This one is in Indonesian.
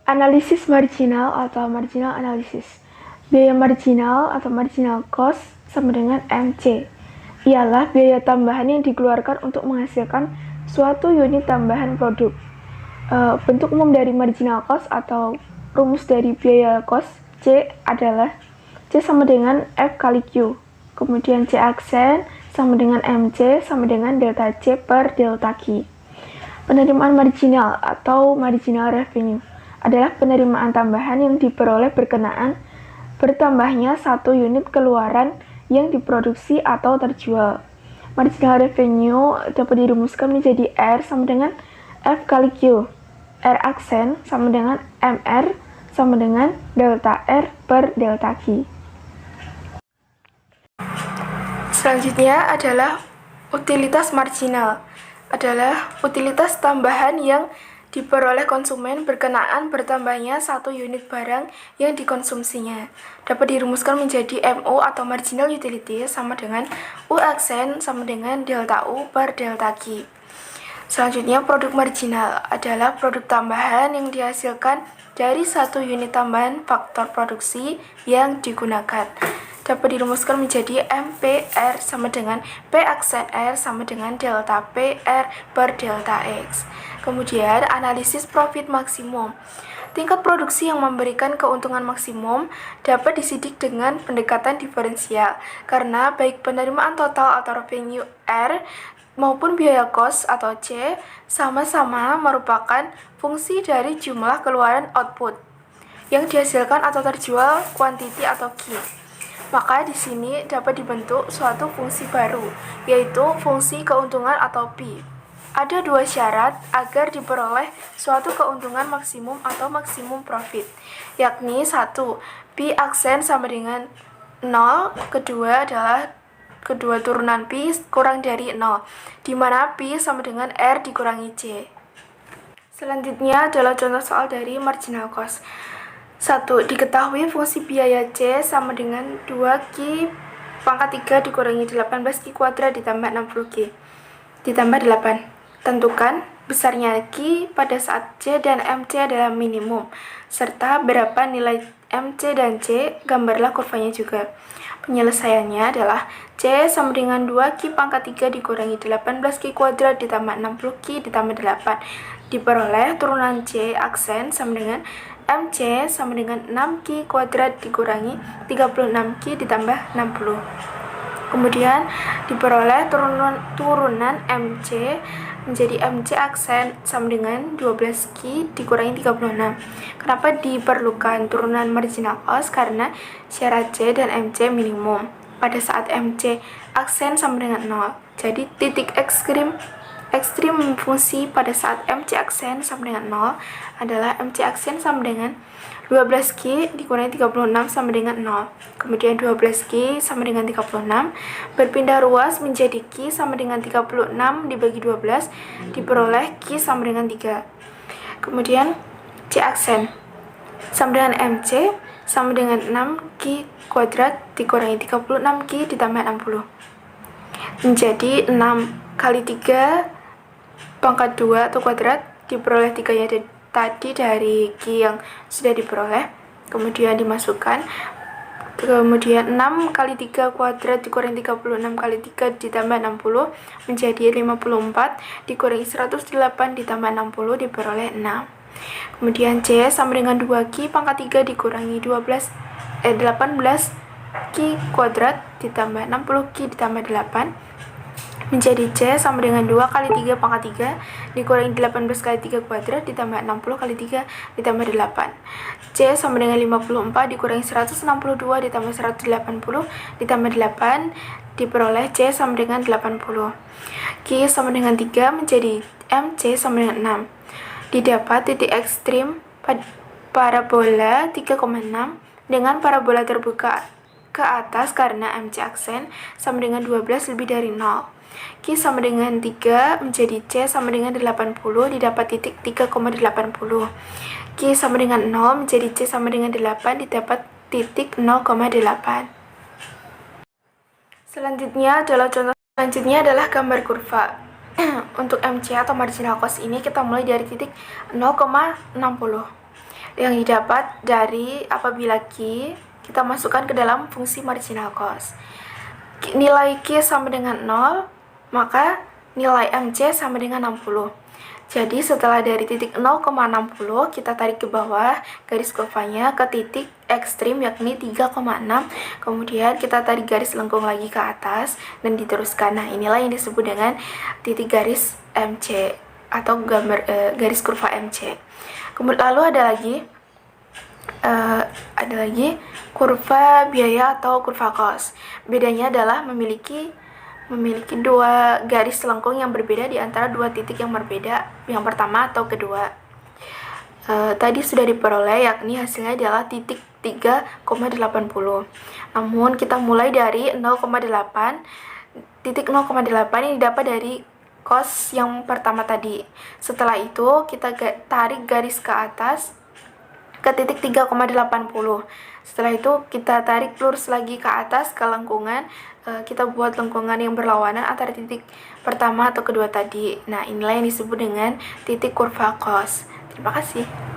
Analisis marginal atau marginal analysis. Biaya marginal atau marginal cost sama dengan MC. Ialah biaya tambahan yang dikeluarkan untuk menghasilkan suatu unit tambahan produk. Bentuk umum dari marginal cost atau rumus dari biaya cost C adalah C sama dengan F kali Q. Kemudian C aksen sama dengan MC sama dengan delta C per delta Q. Penerimaan marginal atau marginal revenue adalah penerimaan tambahan yang diperoleh berkenaan bertambahnya satu unit keluaran yang diproduksi atau terjual. Marginal revenue dapat dirumuskan menjadi R sama dengan F kali Q. R aksen sama dengan MR sama dengan delta R per delta Q. Selanjutnya adalah utilitas marginal. Adalah utilitas tambahan yang diperoleh konsumen berkenaan bertambahnya satu unit barang yang dikonsumsinya. Dapat dirumuskan menjadi MO atau marginal utility sama dengan U aksen sama dengan delta U per delta Q. Selanjutnya, produk marginal adalah produk tambahan yang dihasilkan dari satu unit tambahan faktor produksi yang digunakan. Dapat dirumuskan menjadi MPR sama dengan P aksen R sama dengan delta PR per delta X. Kemudian, analisis profit maksimum. Tingkat produksi yang memberikan keuntungan maksimum dapat disidik dengan pendekatan diferensial, karena baik penerimaan total atau revenue R maupun biaya cost atau C sama-sama merupakan fungsi dari jumlah keluaran output yang dihasilkan atau terjual quantity atau Q. Maka di sini dapat dibentuk suatu fungsi baru, yaitu fungsi keuntungan atau P. Ada dua syarat agar diperoleh suatu keuntungan maksimum atau maksimum profit, yakni 1. P aksen sama dengan 0, kedua adalah kedua turunan P kurang dari 0, di mana P sama dengan R dikurangi C. Selanjutnya adalah contoh soal dari marginal cost. 1. Diketahui fungsi biaya C sama dengan 2Q pangkat 3 dikurangi 18Q kuadrat ditambah 60Q ditambah 8. Tentukan besarnya Q pada saat C dan MC adalah minimum, serta berapa nilai MC dan C, gambarlah kurvanya juga. Penyelesaiannya adalah C sama dengan 2Q pangkat 3 dikurangi 18Q kuadrat ditambah 60Q ditambah 8. Diperoleh turunan C aksen sama dengan MC sama dengan 6Q kuadrat dikurangi 36Q ditambah 60. Kemudian diperoleh turunan MC menjadi MC aksen sama dengan 12Q dikurangi 36. Kenapa diperlukan turunan marginal cost? Karena syarat C dan MC minimum pada saat MC aksen sama dengan 0. Jadi titik ekstrim fungsi pada saat MC aksen sama dengan 0 adalah MC aksen sama dengan 12Q dikurangi 36 sama dengan 0. Kemudian 12Q sama dengan 36 berpindah ruas menjadi Q sama dengan 36 dibagi 12 diperoleh Q sama dengan 3. Kemudian C aksen sama dengan MC sama dengan 6Q kuadrat dikurangi 36Q ditambah 60 menjadi 6 kali 3 pangkat 2 atau kuadrat diperoleh 3-nya tadi dari Q yang sudah diperoleh, kemudian dimasukkan, kemudian 6 kali 3 kuadrat dikurangi 36 kali 3 ditambah 60 menjadi 54 dikurangi 108 ditambah 60 diperoleh 6. Kemudian C sama dengan 2Q pangkat 3 dikurangi 18Q kuadrat ditambah 60Q ditambah 8 menjadi C sama dengan 2 kali 3 pangkat 3 dikurangi 18 kali 3 kuadrat ditambah 60 kali 3 ditambah 8. C sama dengan 54 dikurangi 162 ditambah 180 ditambah 8 diperoleh C sama dengan 80. Q sama dengan 3 menjadi MC sama dengan 6. Didapat titik ekstrim parabola 3,6 dengan parabola terbuka ke atas karena MC aksen sama dengan 12 lebih dari 0. Q sama dengan 3 menjadi C sama dengan 80 didapat titik 3,80. Q sama dengan 0 menjadi C sama dengan 8 didapat titik 0,8. Selanjutnya adalah gambar kurva. Untuk MC atau marginal cost ini kita mulai dari titik 0,60. yang didapat dari apabila Q kita masukkan ke dalam fungsi marginal cost. Nilai Q sama dengan 0, maka nilai MC sama dengan 60. Jadi setelah dari titik 0,60 kita tarik ke bawah garis kurvanya ke titik ekstrim yakni 3,6, kemudian kita tarik garis lengkung lagi ke atas dan diteruskan. Nah, inilah yang disebut dengan titik garis MC atau gambar garis kurva MC. Kemudian lalu ada lagi kurva biaya atau kurva cost. Bedanya adalah memiliki dua garis lengkung yang berbeda di antara dua titik yang berbeda, yang pertama atau kedua. Tadi sudah diperoleh, yakni hasilnya adalah titik 3,80. Namun kita mulai dari 0,8. Titik 0,8 ini didapat dari cost yang pertama tadi. Setelah itu kita tarik garis ke atas ke titik 3,80. Setelah itu kita tarik lurus lagi ke atas ke lengkungan, kita buat lengkungan yang berlawanan antara titik pertama atau kedua tadi. Nah, inilah yang disebut dengan titik kurva cost. Terima kasih.